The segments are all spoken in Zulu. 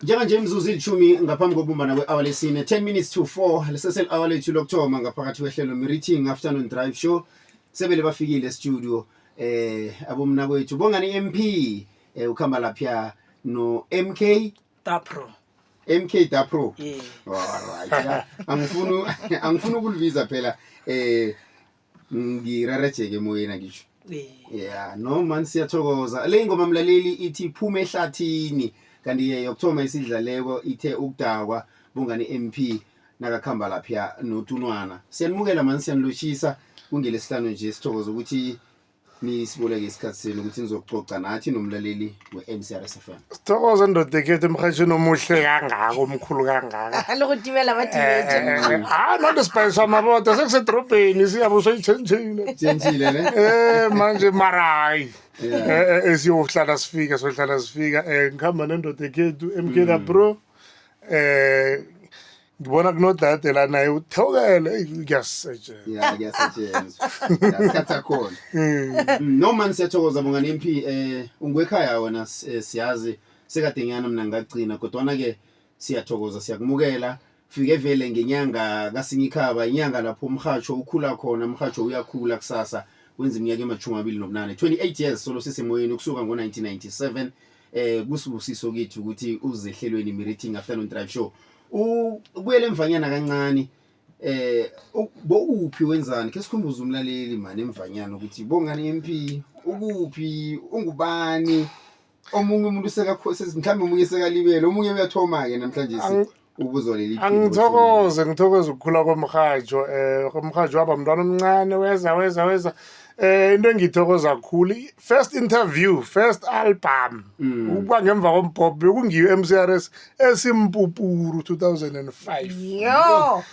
Njenganje imzuzu ilithumi ngaphambi kokubumbana kwe-hour lesine 10 minutes to 4 lesesel hour lethu lokuthoma ngaphakathi kwehlelo Meeting Afternoon Drive Show sebele bafikile studio abomna kwethu bongani MP ukhamba lapha no MK Dapro yeah. Alright angifuna ukulibiza phela ngirarejeke emoyeni ngisho yeah no man siyathokoza le ngoma mlaleli ithi phuma ehlathini kanti yokuthoma isidlaleko ithe ukudakwa bungani MP nakakhamba lapha noTunwana siyanimukela manje siyanlochisa kungelesihlanu nje sithokoza ukuthi nisiboleke isikhathi senu ukuthi nizoxoxa nathi nomlaleli weMCRS FM. Sithokoza ndodekethu emhashini omuhle kangaka omkhulu kangaka. Lokutimela abathibethu. Not spice amaboda sekusedrobheni siyabuso ichenjile. Chenjile ne? Manje marayi. Esiyohlala sifika ngikhamba nendodekethu MK Dapro ngibona kunodade la naye uthokele kuyasetshenzwa. Yeah kuyasetshenzwa. Yasikhatha khona. No man siyathokoza bongani MP ungwekhaya wena siyazi sekadenyana mina ngagcina kodwa na ke siyathokoza siyakumukela fike vele ngenyanga kaSinyikhaba inyanga lapho umhajo ukhula khona umhajo uyakhula kusasa wenza iminyaka ema28 28 years solo sisemoyeni kusuka ngo1997 kusibusiso kithi ukuthi uzehlelweni Meeting Afternoon Drive Show ubuyele emvanyana kancane bokuphi wenzani ke sikhumbuza umlaleli manje emvanyana ukuthi bongani MP ukuphi ungubani omunye umuntu mhlawumbe umunye sekalibele omunye uyathoma ke namhlanje ubuzoleli ngithokoza ukukhula komhajo komhajo waba umntwana omncane weza into engithokoza kakhulu first interview first album ukuba ngemva kompop bekungiyo MCRS esimpupuru 2005 yo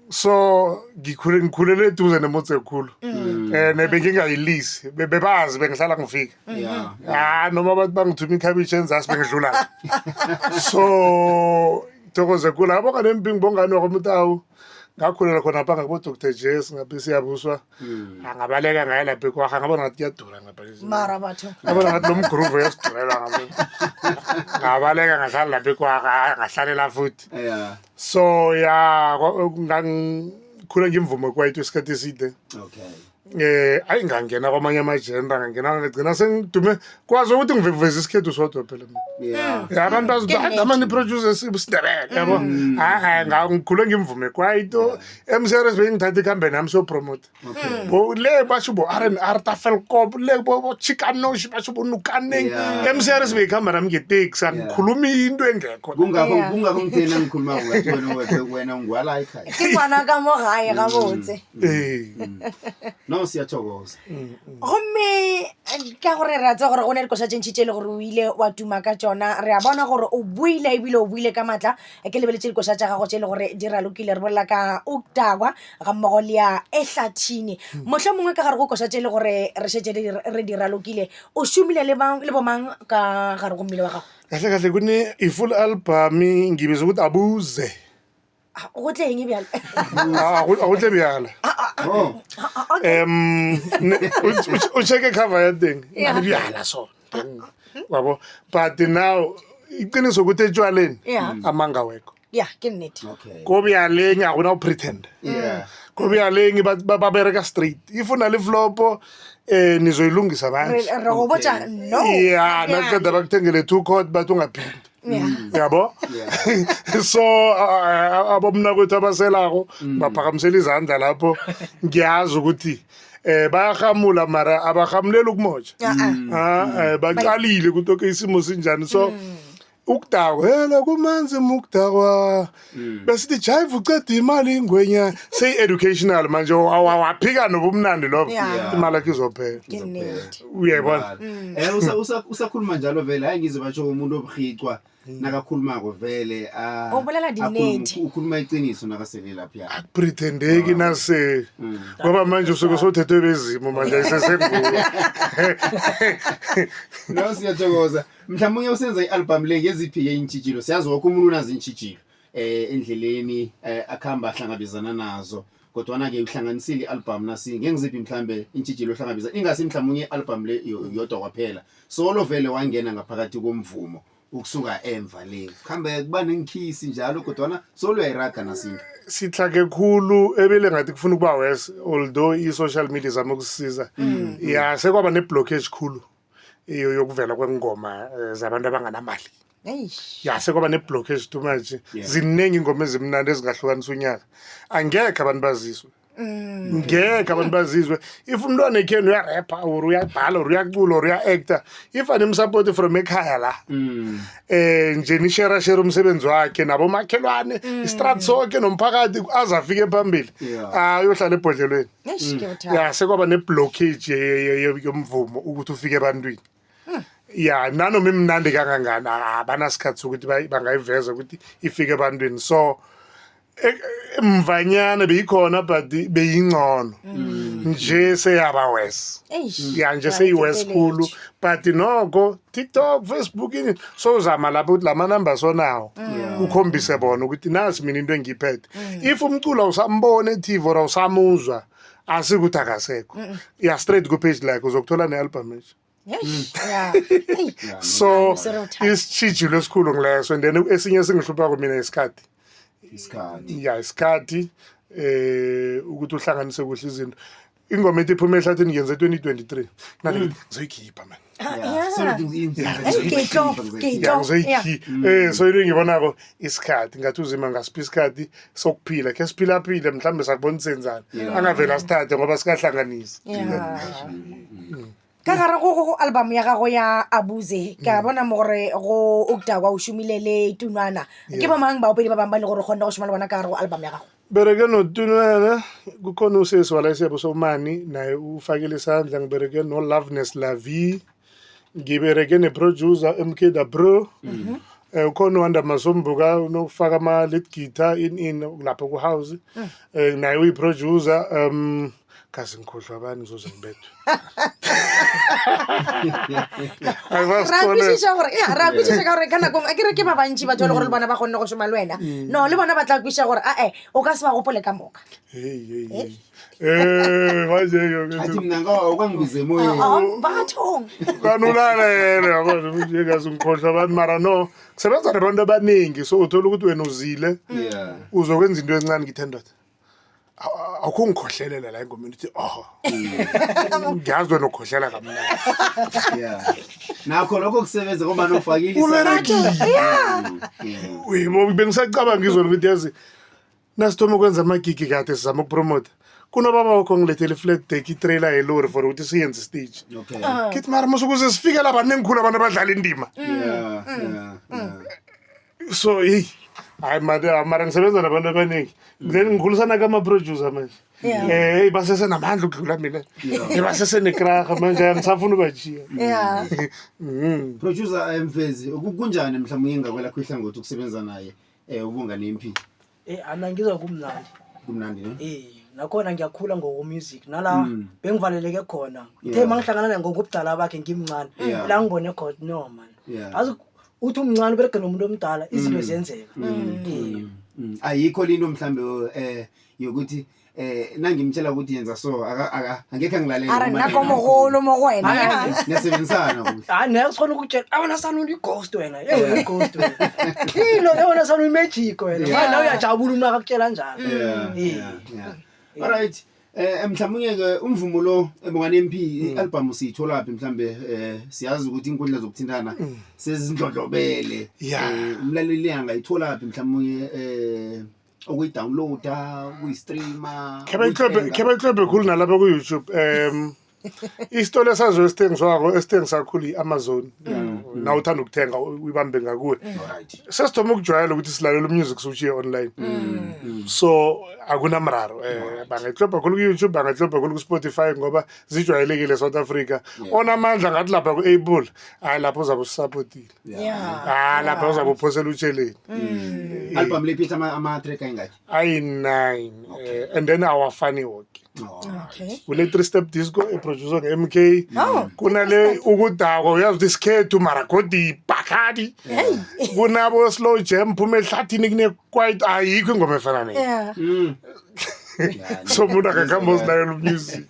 so ngikhulele eduze nemotsekhulu nebengingayilisi bebazi bengihlala ngifika noma bathi bangithuma ikhabitshi enzasi bengidlula so thokoze kula yabo kanempi ngibongani wakomutawu ngakhulela khona lapha ngabo Dr Jess ngabe siyabuswa angabaleka ngaye lapha ekwakha ngabona ngathi kuyadura ngapha mara batho ngabona ngathi lo mgroove yasidurela ngabaleka ngahlala lapha ekwakha ngahlalela futhi so ngangikhula ngimvume kwaito isikhathi eside ayingangena kwamanye amagender ngangena ngigcina sengidume kwazi ukuthi ngiveze isikhethu sodwa phela abantu bazithi amani producers isindebele yabo ngikhule ngimvume kwaito MCRS bengithatha ikhambe nami so promote le basho bo R&R Tafelkop le bo Chikanosh basho bo Nukaneng MCRS beyikhamba nami ngeteksi angikhuluma into engekho kungakho ngithena ngikhuluma ngathi wena ungwala ekhaya kibana ka mo gae ga botse no siyathokoza gomme ka gore ra tsa gore go ne le kosa tshentshitse le gore o ile wa tuma ka tsona re a bona gore o buile ebile o buile ka matla ke lebeletse le kosa tsa gago tse le gore di ralokile re bolla ka ukdagwa ga mmogo le ya ehlathini mohla mongwe ka gare go kosa tse le gore re shetse re di ralokile o shumile le bomang ka gare go mmile wa gago kahle kune i-full album ngibiza ukuthi abuze go tle eng bjale go tle bjala o check cover ya teng le bjala so wabo but now iqiniso ukuthi etshwaleni amanga wekho ke nnete ko bjaleng a gona o pretend ko bjaleng ba bereka straight if una le flopo nizoyilungisa manje re go botsa no naqeda bakuthengele 2 court bathi ungaphindi yabo so abomna kwethu abaselago baphakamisela izandla lapho ngiyazi ukuthi bayahamula mara abahamulela ukumoja baqalile ukuthi okay isimo sinjani so ukudakwa hela kumanzi mukudakwa besithi jive uceda imali ingwenya say educational manje waphika nobumnandi lobo imali yakhe izophela uyayibona usakhuluma njalo vele hayi ngize batsho umuntu obuhicwa nakakhulumako vele obolela dineti ukhuluma iqiniso nakasele lapha ya pretendeki nase ngoba manje usuke sothethwe bezimo manje ayisesenguwe no siyathokoza mhlawumnye usenza i-album le ngeziphi yeyintshijilo siyazi wonke umuntu unazo intshijilo endleleni akhamba ahlangabezana nazo kodwa ke uhlanganisile i-album nasi ngengiziphi mhlambe intshijilo ohlangabeza ingasi mhlawumnye i-album le yodwa kwaphela solo vele wangena ngaphakathi komvumo ukusuka emva le khambe kuba nengikhisi njalo kodwa solo uyayiraga nasinto sihlake khulu ebele ngathi kufuna ukuba wes although i-social media zama ukusisiza ya sekwaba ne-blockage khulu yokuvela kwengoma zabantu abanganamali ya sekwaba ne-blockage too much ziningi ingoma ezimnandi ezingahlukanisa unyaka angekho abantu bazizwe ngeke abantu bazizwe if umntwana ekheni uyarapha or uyabhala or uyacula or uya-actor if anemsupport from ekhaya la nje nishera umsebenzi wakhe nabomakhelwane istrat sonke nomphakathi aze afike phambili uyohlala ebhodlelweni ya sekwaba ne-blockage yomvumo ukuthi ufike ebantwini ya nanoma imnandi kangangani abanasikhathi sokuthi bangayiveza ukuthi ifike ebantwini so mvanyana beyikhona but beyingcono nje seyaba wes ya nje seyiwes khulu but noko TikTok Facebook so uzama lapho ukuthi lama numbers onawo ukhombise bona ukuthi nasi mina into engiphethe if umculo usambona eTV or usamuzwa asikuthi akasekho ya straight ku page like uzokuthola ne-album nje so isitshijilo esikhulu ngileso and then esinye singihlupha mina isikhathi isikhathi ukuthi uhlanganise kuhle izinto ingoma ethi iphuma ehlathini ngiyenze 2023 nathi ngizoyikhipha man so into engibonako isikhathi ngathi uzima ngasiphi isikhathi sokuphila ke siphila mhlawumbe sakubona senzani angavela sithathe ngoba sikahlanganisa ka gare go album ya gago ya Abuze ka bona mo gore go oktakwa o shumilele tunwana ke ba mang ba opedi ba bang ba le gore gonna go shumala bona ka gare go album ya gago bereke no tunwana kukhona usesi wala isebo somani naye ufakile isandla ngibereke no Loveness La Vie ngibereke ne-producer MK Bro ukhona uWanda Masombuka unokufaka ama-lead guitar in lapho ku-house naye uyi-producer kazi ngikhohlwa abani ngizoze ngibethwe ra kwisisa ka gore ka nakong a kere ke ba bantši batho le gore le bona ba kgonne go šoma le wena no le bona ba tla kwisa gore o ka se ba gopole ka moka bathong kanulalela kazi ngikhohlwa abani mara no kusebenza nabantu abaningi so uthola ukuthi wena uzile uzokwenza into encane ngi-10 akho ngikhohlelela la engomeni uthi ngiyazi wena ukhohlela kamnandi nakho lokho kusebenza ngoba nofakile bengisacabanga ngizona ukuthi yazi nasithoma ukwenza amagigi kade sizama ukupromota kunobaba wakho ngilethele i-flat deck i-trailer yelori for ukuthi siyenze stage kithi mara musukuze sifike la bantu engikhulu abantu abadlala indima so hayi mara ngisebenza nabantu abaningi then ngikhulisana kama-producer manje basesenamandla ukudlula mina basesenekraha manje angisafuna ubajiya producer Mfezi kunjani mhlawumbe ingakwelakho ihlangothi ukusebenza naye ubunga nempi ana ngizwa kumnandi nakhona ngiyakhula ngomusic nala bengivaleleke khona uthe mangihlangana naye ngokubudala bakhe ngimncane la ngibone khona no man azi uthi umncane ubereke nomuntu omdala izinto zenzeka ayikho linto mhlambe yokuthi nangimtshela ukuthi yenza so angekhe ngilalele ara nako mogolo mo go wena nesebenzisana kuhle nesikhona ukutshela awona sanuni i-ghost wena i-ghost wena kilo yona sanuni magic wena manje uyajabula uma akutshela njalo alright mhlawumnye ke umvumo lo ebungane MP i-album siyithola phi mhlambe siyazi ukuthi inkundla zokuthintana sezindlondlobele umlaleli angayithola phi mhlawumnye okuyi-downloada kuyi-streama khebayiklobhe khulu nalapha ku-YouTube isitolo esaziwe esithengisakhulu i-Amazon na uthanda ukuthenga uyibambe ngakuwe sesithoma ukujwayela ukuthi silalela umusic siwushiye online so akunamraro bangayiklobha khulu ku-YouTube bangayiklobha khulu ku-Spotify ngoba zijwayelekile South Africa onamandla ngathi lapha ku-Able hayi lapho uzabe usisapotile lapha uzabe uphosela utsheleni album lephethe ama-track ayingaki ayi-9 and then awafani woke kule 3-step disco eproducer nge-MK kunale ukudakwa uyazi ukuthi isikhethu maragodi Bacardi kunabo slow jam phuma ehlathini kune-quite ayikho ingoma efana neyo so munhu akakhamba uzilayela umusic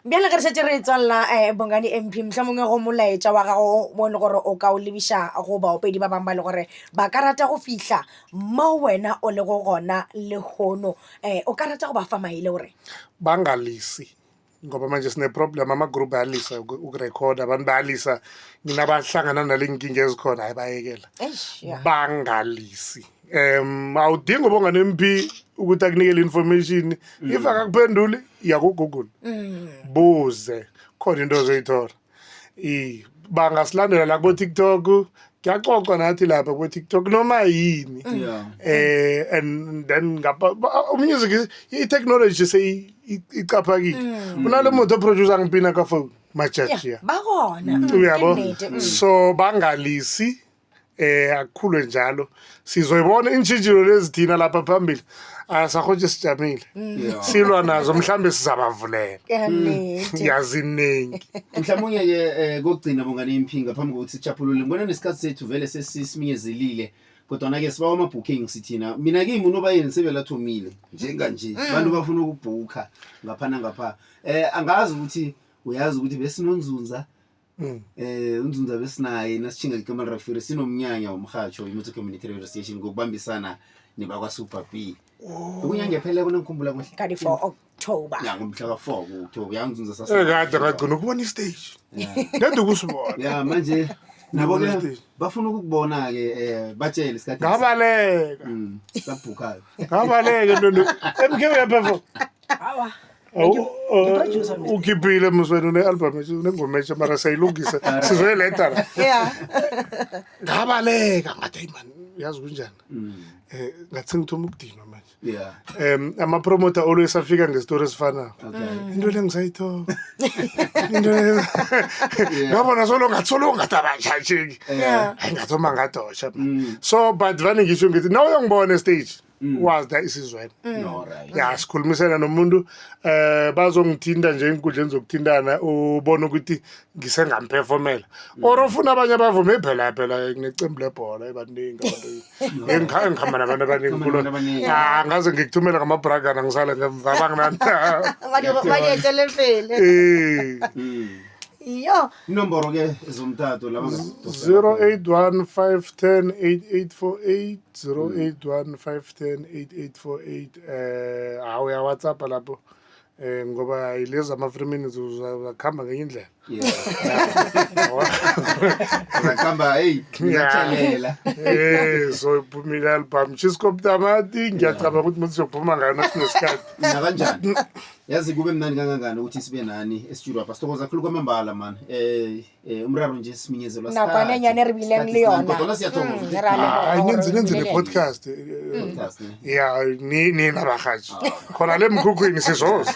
bjale ge re šetse re tswalela Bongani MP mohlomongwe go molaetša wa gago mo e le gore o ka o lebiša go baopedi ba bangwe ba le gore ba ka rata go fihla mo wena o le go gona le gono o ka rata go ba fa maele gore bangalisi ngoba manje sine-problem amagroup ayalisa ukurekhoda abantu bayalisa mina bahlangana nale nkinga ezikhona hayi bayekela bangalisi awudingi ubongane MP ukuthi akunikele information if akakuphenduli yakugoogle buze khona into ozoyithola bangasilandela la kubo-TikTok kuyaxoxa nathi lapha kubo-TikTok noma yini and then umusic i-technology seyicaphakile unalo muntu oproducer ngipina kafoni majaji uyabo so bangalisi akukhulwe njalo sizoyibona intshintshilo lezi thina lapha phambili asakhoje sijamile silwa nazo mhlambe sizabavulela yaziningi mhlawumnye ke kokugcina Bongani MP ngaphambi kokuthi sichapulule ngibona nesikhathi sethu vele sesiminyezelile kodwa ke sibawa ama bookings sithina mina kimi unoba yini sebelathomile njenga nje abantu bafuna ukubhuka ngapha ngapha angazi ukuthi uyazi ukuthi besinonzunza unzunza besinaye nasichinga ikamera referee sinomnyanya womhatsho iMuthu Community Radio Station ngokubambisana nebakwa Super B ukunyanga phela kona ngikhumbula kuhle kadi for October ya ngomhla ka 4 October yanzunza sasa kade ngagcina ukubona istage nende kusibona ya manje nabo ke bafuna ukubona ke batshele isikhathi ngabaleka sabhukayo ngabaleka ndondo MK uyaperform hawa ukhiphile muswena une-album nengoma etsha mara siyayilungisa sizoyiletha la ngabaleka ngathi hayi man uyazi kunjani ngathi ngithoma ukudinwa manje ama-promoter always afika ngestori esifanayo into le ngisayithoka ngabona solo ngathi abashasheki hayi ngathoma ngadosha so but vane ngisho ngithi nawe uyongibona estage wazi da isizwene ya sikhulumisana nomuntu bazongithinta nje inkundleni zokuthintana ubona ukuthi ngisengamperformela or ufuna abanye abavume phela kunecembu lebhola ebaningi abantu engikhamba nabantu abaningi kulo ngaze ngikuthumela ngamabragana ngisale ngemva banginanda iyo inomboro ke zomtato laba 0815108848 0815108848 awuya WhatsApp lapho ngoba ileza ama-3 minutes uzakhamba ngenye indlela uzakhamba ngiyatshalela so iphumile album Chisco Tamati ngiyacabanga ukuthi muthi siyophuma ngayo nasinesikhathi nakanjani yazi kube mnandi kangangani ukuthi sibe nani estudio apha sithokoza kakhulu kwamambala man umraro nje siminyezelwa sikhathi nakwana enyane ribileng le yona kodwa siyathokoza nenze le podcast ya ni nabahaji khona le mkhukhwini sizoza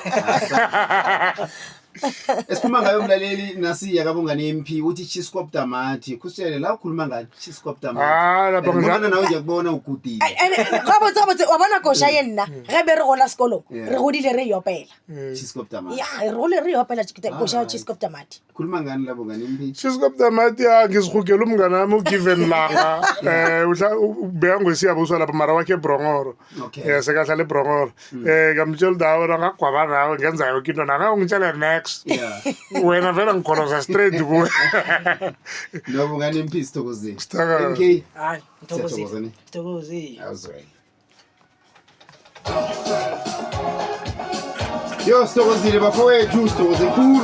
esikhuluma ngayo mlaleli nasiya kaBongani MP uthi Chisco Tamati kusitshele la ukhuluma ngani Chisco Tamati lapha ngibona nawe nje kubona ugudile gabotse wabona kosha yenna ge be re gola sekolo re godile re yopela Chisco Tamati ya re gole re yopela kosha Chisco Tamati khuluma ngani la Bongani MP Chisco Tamati ngizihugela umngane wami uGiven Langa ubheka ngwesiyabo uswa lapha mara wakhe eBrongoro sekahlala eBrongoro ngamtshela dawo ngagwaba nawe ngenza yonke into nanga ungitshela next wena vela ngikholoza straight kuwe no Bongani MP sithokozile MK hayi ngithokozile yo sithokozile bafowethu sithokozile cool